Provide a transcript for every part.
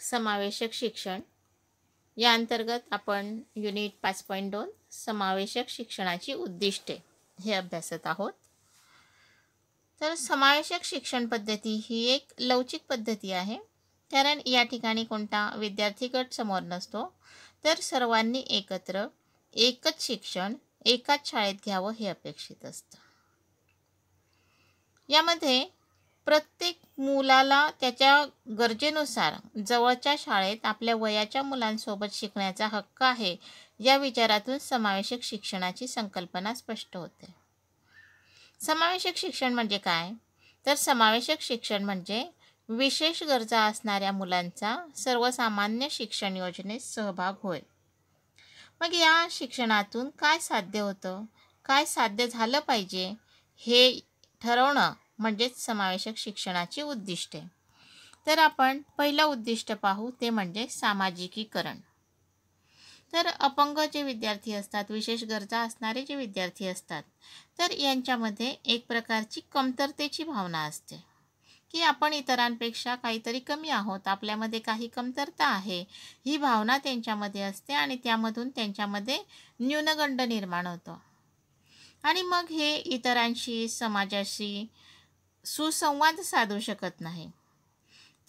समावेशक शिक्षण या अंतर्गत आपण युनिट 5.2 समावेशक शिक्षणाची उद्दिष्टे हे अभ्यासत आहोत. तर समावेशक शिक्षण पद्धती ही एक लवचिक पद्धती आहे, कारण या ठिकाणी कोणता विद्यार्थी गट समोर नसतो, तर सर्वांनी एकत्र एकच शिक्षण एकाच शाळेत घ्यावं हे अपेक्षित असतं. यामध्ये प्रत्येक मुलाला त्याच्या गरजेनुसार जवळच्या शाळेत आपल्या वयाच्या मुलांसोबत शिकण्याचा हक्क आहे, या विचारातून समावेशक शिक्षणाची संकल्पना स्पष्ट होते. समावेशक शिक्षण म्हणजे काय? तर समावेशक शिक्षण म्हणजे विशेष गरजा असणाऱ्या मुलांचा सर्वसामान्य शिक्षण योजनेत सहभाग होय. मग या शिक्षणातून काय साध्य होतं, काय साध्य झालं पाहिजे हे ठरवणं म्हणजेच समावेशक शिक्षणाची उद्दिष्टे. तर आपण पहिलं उद्दिष्ट पाहू, ते म्हणजे सामाजिकीकरण. तर अपंग जे विद्यार्थी असतात, विशेष गरजा असणारे जे विद्यार्थी असतात, तर यांच्यामध्ये एक प्रकारची कमतरतेची भावना असते की आपण इतरांपेक्षा काहीतरी कमी आहोत, आपल्यामध्ये काही कमतरता आहे, ही भावना त्यांच्यामध्ये असते आणि त्यामधून त्यांच्यामध्ये न्यूनगंड निर्माण होतो आणि मग हे इतरांशी, समाजाशी सुसंवाद साधू शकत नाही.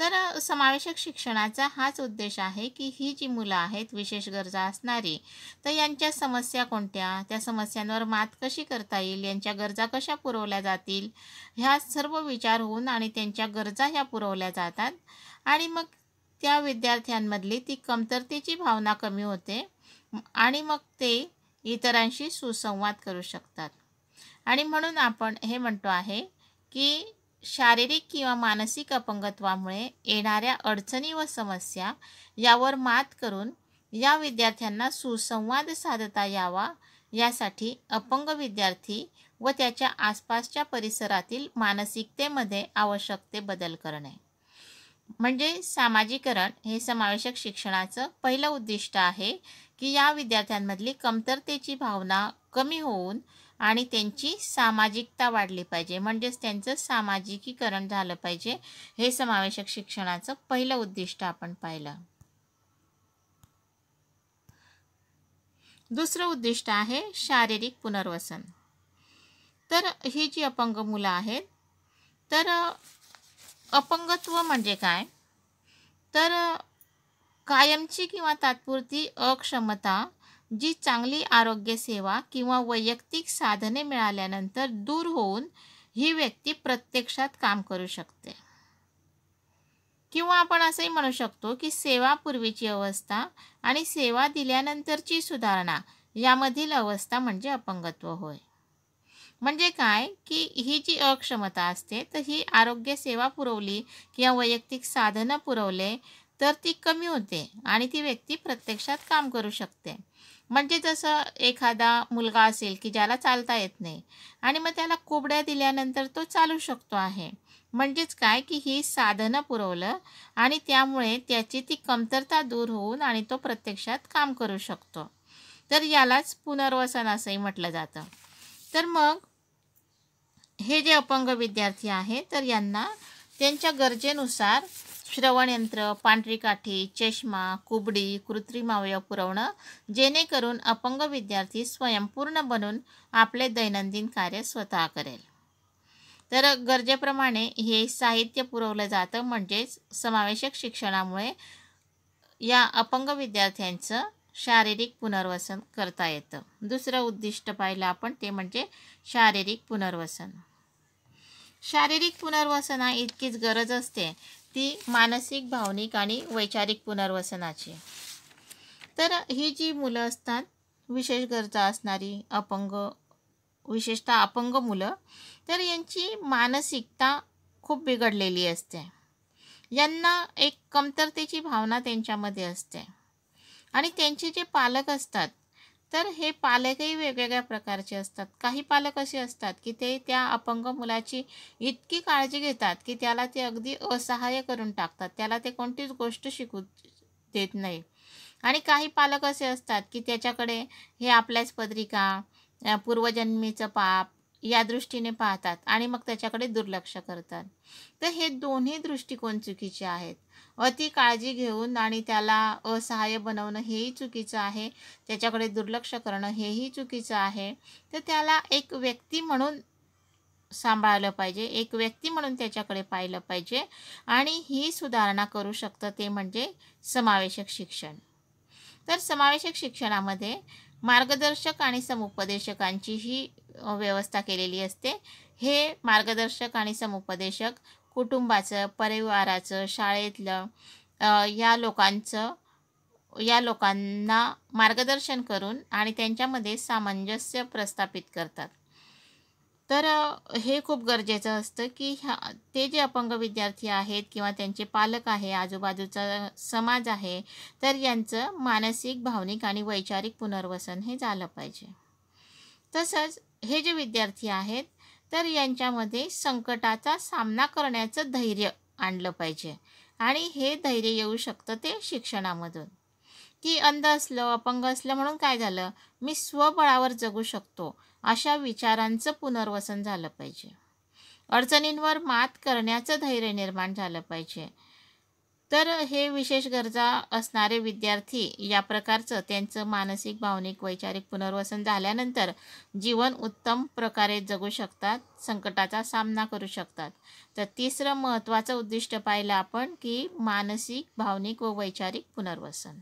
तर समावेशक शिक्षणाचा हाच उद्देश आहे की ही जी मुलं आहेत विशेष गरजा असणारी, तर यांच्या समस्या कोणत्या, त्या समस्यांवर मात कशी करता येईल, यांच्या गरजा कशा पुरवल्या जातील, ह्या सर्व विचार होऊन आणि त्यांच्या गरजा ह्या पुरवल्या जातात आणि मग त्या विद्यार्थ्यांमधली ती कमतरतेची भावना कमी होते आणि मग ते इतरांशी सुसंवाद करू शकतात. आणि म्हणून आपण हे म्हणतो आहे की शारीरिक किंवा मानसिक अपंगत्वामुळे येणाऱ्या अडचणी व समस्या यावर मात करून या विद्यार्थ्यांना सुसंवाद साधता यावा, यासाठी अपंग विद्यार्थी व त्याच्या आसपासच्या परिसरातील मानसिकतेमध्ये आवश्यक ते बदल करणे, म्हणजे सामाजिकरण हे समावेशक शिक्षणाचं पहिलं उद्दिष्ट आहे की या विद्यार्थ्यांमधली कमतरतेची भावना कमी होऊन आणि त्यांची सामाजिकता वाढली पाहिजे, म्हणजेच त्यांचं सामाजिकीकरण झालं पाहिजे. हे समावेशक शिक्षणाचं पहिलं उद्दिष्ट आपण पाहिलं. दुसरं उद्दिष्ट आहे शारीरिक पुनर्वसन. तर ही जी अपंग मुलं आहेत, तर अपंगत्व म्हणजे काय? तर कायमची किंवा तात्पुरती अक्षमता जी चांगली आरोग्य सेवा किंवा वैयक्तिक साधने मिळाल्यानंतर दूर होऊन ही व्यक्ती प्रत्यक्षात काम करू शकते, किंवा आपण असंही म्हणू शकतो की सेवापूर्वीची अवस्था आणि सेवा दिल्यानंतरची सुधारणा यामधील अवस्था म्हणजे अपंगत्व होय. म्हणजे काय की ही जी अक्षमता असते, तर ही आरोग्य सेवा पुरवली किंवा वैयक्तिक साधनं पुरवले तर ती कमी होते आणि ती व्यक्ती प्रत्यक्षात काम करू शकते. म्हणजे जसं एखादा मुलगा असेल की ज्याला चालता येत नाही आणि मग त्याला कुबड्या दिल्यानंतर तो चालू शकतो आहे, म्हणजेच काय की ही साधनं पुरवलं आणि त्यामुळे त्याची ती कमतरता दूर होऊन आणि तो प्रत्यक्षात काम करू शकतो. तर यालाच पुनर्वसन असंही म्हटलं जातं. तर मग हे जे अपंग विद्यार्थी आहेत, तर यांना त्यांच्या गरजेनुसार श्रवणयंत्र, पांढरी काठी, चष्मा, कुबडी, कृत्रिम अवयव पुरवणं, जेणेकरून अपंग विद्यार्थी स्वयंपूर्ण बनून आपले दैनंदिन कार्य स्वतः करेल. तर गरजेप्रमाणे हे साहित्य पुरवलं जातं, म्हणजेच समावेशक शिक्षणामुळे या अपंग विद्यार्थ्यांचं शारीरिक पुनर्वसन करता येतं. दुसरं उद्दिष्ट पाहिलं आपण, ते म्हणजे शारीरिक पुनर्वसन. शारीरिक पुनर्वसना इतकीच गरज असते ती मानसिक, भावनिक आणि वैचारिक पुनर्वसनाची. तर ही जी मुलं असतात विशेष गरजा असणारी अपंग, विशेषतः अपंग मुलं, तर यांची मानसिकता खूप बिघडलेली असते. यांना एक कमतरतेची भावना त्यांच्यामध्ये असते आणि त्यांचे जे पालक असतात, तर हे पालकही वेगवेगळ्या प्रकारचे असतात. काही पालक असे असतात की ते त्या अपंग मुलाची इतकी काळजी घेतात की त्याला ते अगदी असहाय्य करून टाकतात, त्याला ते कोणतीच गोष्ट शिकू देत नाही. आणि काही पालक असे असतात की त्याच्याकडे हे आपल्याच पत्रिका, पूर्वजन्मीचं पाप या दृष्टीने पाहतात आणि मग त्याच्याकडे दुर्लक्ष करतात. तर हे दोन्ही दृष्टिकोन चुकीचे आहेत. अति काळजी घेऊन आणि त्याला असहाय्य बनवणं हेही चुकीचं आहे. त्याच्याकडे दुर्लक्ष करणं हेही चुकीचं आहे. तर त्याला एक व्यक्ती म्हणून सांभाळलं पाहिजे, एक व्यक्ती म्हणून त्याच्याकडे पाहिलं पाहिजे आणि ही सुधारणा करू शकतं ते म्हणजे समावेशक शिक्षण. तर समावेशक शिक्षणामध्ये मार्गदर्शक आणि समुपदेशकांचीही व्यवस्था केलेली असते. हे मार्गदर्शक आणि समुपदेशक कुटुंबाचं, परिवाराचं, शाळेतलं या लोकांना मार्गदर्शन करून आणि त्यांच्यामध्ये सामंजस्य प्रस्थापित करतात. तर हे खूप गरजेचं असतं की ते जे अपंग विद्यार्थी आहेत किंवा त्यांचे पालक आहे, आजूबाजूचा समाज आहे, तर यांचं मानसिक, भावनिक आणि वैचारिक पुनर्वसन हे झालं पाहिजे. तसंच हे जे विद्यार्थी आहेत, तर यांच्यामध्ये संकटाचा सामना करण्याचं धैर्य आणलं पाहिजे आणि हे धैर्य येऊ शकतं ते शिक्षणामधून. की अंध असलं, अपंग असलं म्हणून काय झालं, मी स्वबळावर जगू शकतो, अशा विचारांचं पुनर्वसन झालं पाहिजे. अडचणींवर मात करण्याचं धैर्य निर्माण झालं पाहिजे. तर हे विशेष गरजा असणारे विद्यार्थी या प्रकारचं त्यांचं मानसिक, भावनिक, वैचारिक पुनर्वसन झाल्यानंतर जीवन उत्तम प्रकारे जगू शकतात, संकटाचा सामना करू शकतात. तर तिसरं महत्त्वाचं उद्दिष्ट पाहिलं आपण की मानसिक, भावनिक व वैचारिक पुनर्वसन.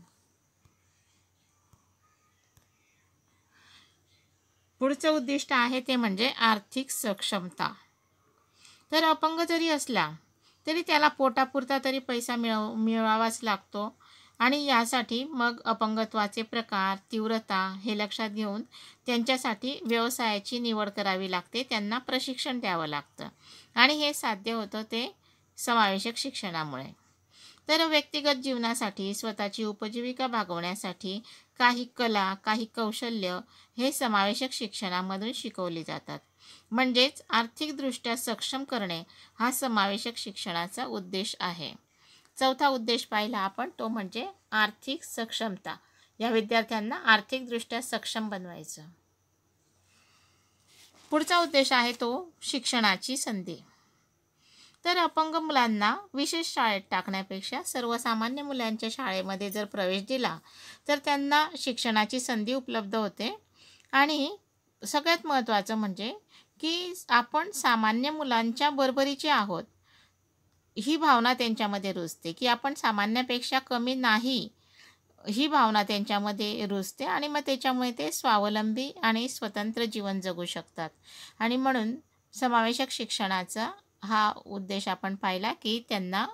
पुढचं उद्दिष्ट आहे ते म्हणजे आर्थिक सक्षमता. तर अपंग जरी असला तरी त्याला पोटापुरता तरी पैसा मिळवावाच लागतो आणि यासाठी मग अपंगत्वाचे प्रकार, तीव्रता हे लक्षात घेऊन त्यांच्यासाठी व्यवसायाची निवड करावी लागते, त्यांना प्रशिक्षण द्यावं लागतं आणि हे साध्य होतं ते समावेशक शिक्षणामुळे. तर व्यक्तिगत जीवनासाठी, स्वतःची उपजीविका भागवण्यासाठी काही कला, काही कौशल्य हे समावेशक शिक्षणामधून शिकवली जातात. म्हणजेच आर्थिकदृष्ट्या सक्षम करणे हा समावेशक शिक्षणाचा उद्देश आहे. चौथा उद्देश पाहिला आपण तो म्हणजे आर्थिक सक्षमता. या विद्यार्थ्यांना आर्थिकदृष्ट्या सक्षम बनवायचं. पुढचा उद्देश आहे तो शिक्षणाची संधी. तर अपंग मुलांना विशेष शाळेत टाकण्यापेक्षा सर्वसामान्य मुलांच्या शाळेमध्ये जर प्रवेश दिला तर त्यांना शिक्षणाची संधी उपलब्ध होते आणि सगळ्यात महत्त्वाचं म्हणजे की आपण सामान्य मुलांच्या बरोबरीचे आहोत ही भावना त्यांच्यामध्ये रुजते, की आपण सामान्यापेक्षा कमी नाही ही भावना त्यांच्यामध्ये रुजते आणि मग त्याच्यामुळे ते स्वावलंबी आणि स्वतंत्र जीवन जगू शकतात. आणि म्हणून समावेशक शिक्षणाचा हा उद्देश आपण पाहिला की त्यांना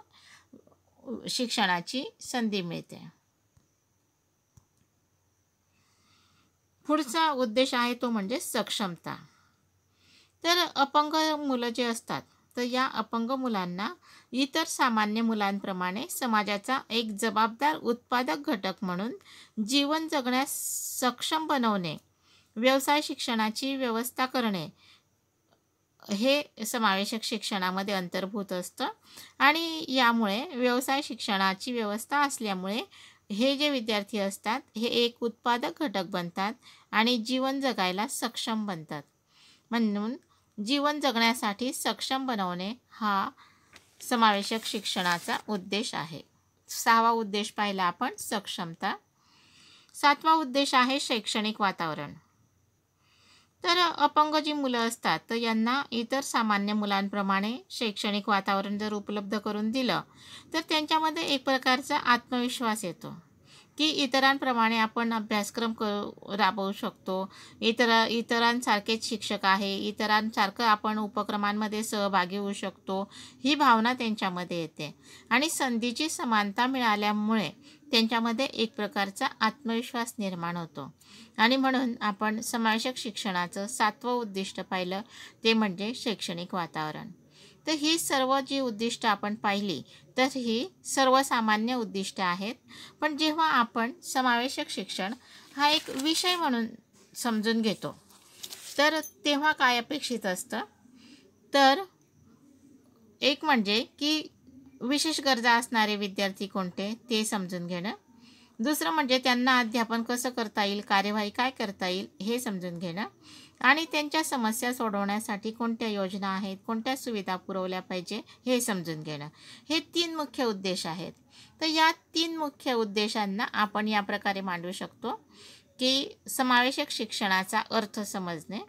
शिक्षणाची संधी मिळते. पुढचा उद्देश आहे तो म्हणजे सक्षमता. तर अपंग मुलं जे असतात तर या अपंग मुलांना इतर सामान्य मुलांप्रमाणे समाजाचा एक जबाबदार उत्पादक घटक म्हणून जीवन जगण्यास सक्षम बनवणे, व्यवसाय शिक्षणाची व्यवस्था करणे हे समावेशक शिक्षणामध्ये अंतर्भूत असतं आणि यामुळे व्यवसाय शिक्षणाची व्यवस्था असल्यामुळे हे जे विद्यार्थी असतात हे एक उत्पादक घटक बनतात आणि जीवन जगायला सक्षम बनतात. म्हणून जीवन जगण्यासाठी सक्षम बनवणे हा समावेशक शिक्षणाचा उद्देश आहे. 6वा उद्देश पाहिला आपण सक्षमता. 7वा उद्देश आहे शैक्षणिक वातावरण. तर अपंग जी मुलं असतात तर यांना इतर सामान्य मुलांप्रमाणे शैक्षणिक वातावरण जर उपलब्ध करून दिलं तर त्यांच्यामध्ये एक प्रकारचा आत्मविश्वास येतो की इतरांप्रमाणे आपण अभ्यासक्रम राबवू शकतो, इतरांसारखेच शिक्षक आहे, इतरांसारखं आपण उपक्रमांमध्ये सहभागी होऊ शकतो ही भावना त्यांच्यामध्ये येते आणि संधीची समानता मिळाल्यामुळे त्यांच्यामध्ये एक प्रकारचा आत्मविश्वास निर्माण होतो. आणि म्हणून आपण समावेशक शिक्षणाचं 7वं उद्दिष्ट पाहिलं ते म्हणजे शैक्षणिक वातावरण. तर ही सर्व जी उद्दिष्ट आपण पाहिली तर ही सर्वसामान्य उद्दिष्ट आहेत. पण जेव्हा आपण समावेशक शिक्षण हा एक विषय म्हणून समजून घेतो तर तेव्हा काय अपेक्षित असतं, तर एक म्हणजे की विशेष गरजा असणारे विद्यार्थी कोणते ते समजून घेणं. दुसरं म्हणजे त्यांना अध्यापन कसं करता येईल, कार्यवाही काय करता येईल हे समजून घेणं आणि त्यांच्या समस्या सोडवण्यासाठी कोणत्या योजना आहेत, कोणत्या सुविधा पुरवल्या पाहिजे हे समजून घेणं. हे 3 मुख्य उद्देश आहेत. तर या 3 मुख्य उद्देशांना आपण या प्रकारे मांडू शकतो की समावेशक शिक्षणाचा अर्थ समजणे,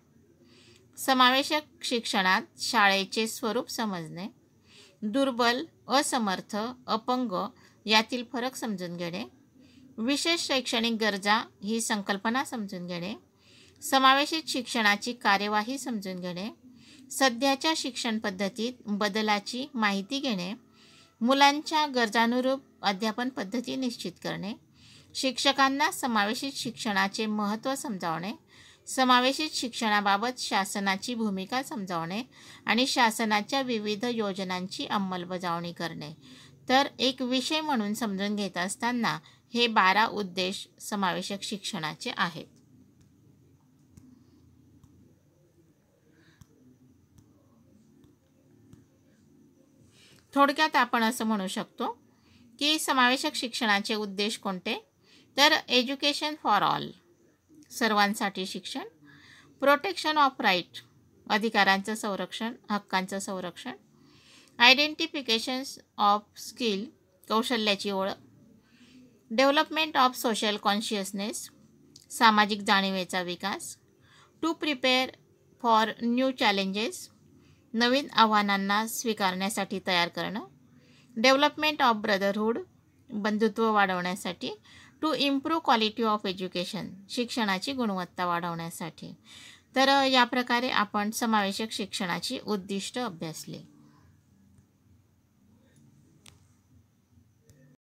समावेशक शिक्षणात शाळेचे स्वरूप समजणे, दुर्बल, असमर्थ, अपंग यातील फरक समजून घेणे, विशेष शैक्षणिक गरजा ही संकल्पना समजून घेणे, समावेशित शिक्षणाची कार्यवाही समजून घेणे, सध्याच्या शिक्षण पद्धतीत बदलाची माहिती घेणे, मुलांच्या गरजानुरूप अध्यापन पद्धती निश्चित करणे, शिक्षकांना समावेशित शिक्षणाचे महत्त्व समजावणे, समावेशित शिक्षणाबाबत शासनाची भूमिका समजावणे आणि शासनाच्या विविध योजनांची अंमलबजावणी करणे. तर एक विषय म्हणून समजून घेत असताना हे 12 उद्देश समावेशक शिक्षणाचे आहेत. थोडक्यात आपण असं म्हणू शकतो की समावेशक शिक्षणाचे उद्देश कोणते, तर एज्युकेशन फॉर ऑल, सर्वांसाठी शिक्षण, प्रोटेक्शन ऑफ राईट, अधिकारांचं संरक्षण, हक्कांचं संरक्षण, आयडेंटिफिकेशन्स ऑफ स्किल, कौशल्याची ओळख, डेव्हलपमेंट ऑफ सोशल कॉन्शियसनेस, सामाजिक जाणीवेचा विकास, to prepare for new challenges, नवीन आव्हानांना स्वीकारण्यासाठी तयार करणं, डेव्हलपमेंट ऑफ ब्रदरहूड, बंधुत्व वाढवण्यासाठी, to improve quality of education, शिक्षणाची गुणवत्ता वाढवण्यासाठी. तर या प्रकारे आपण समावेशक शिक्षणाची उद्दिष्ट अभ्यासली.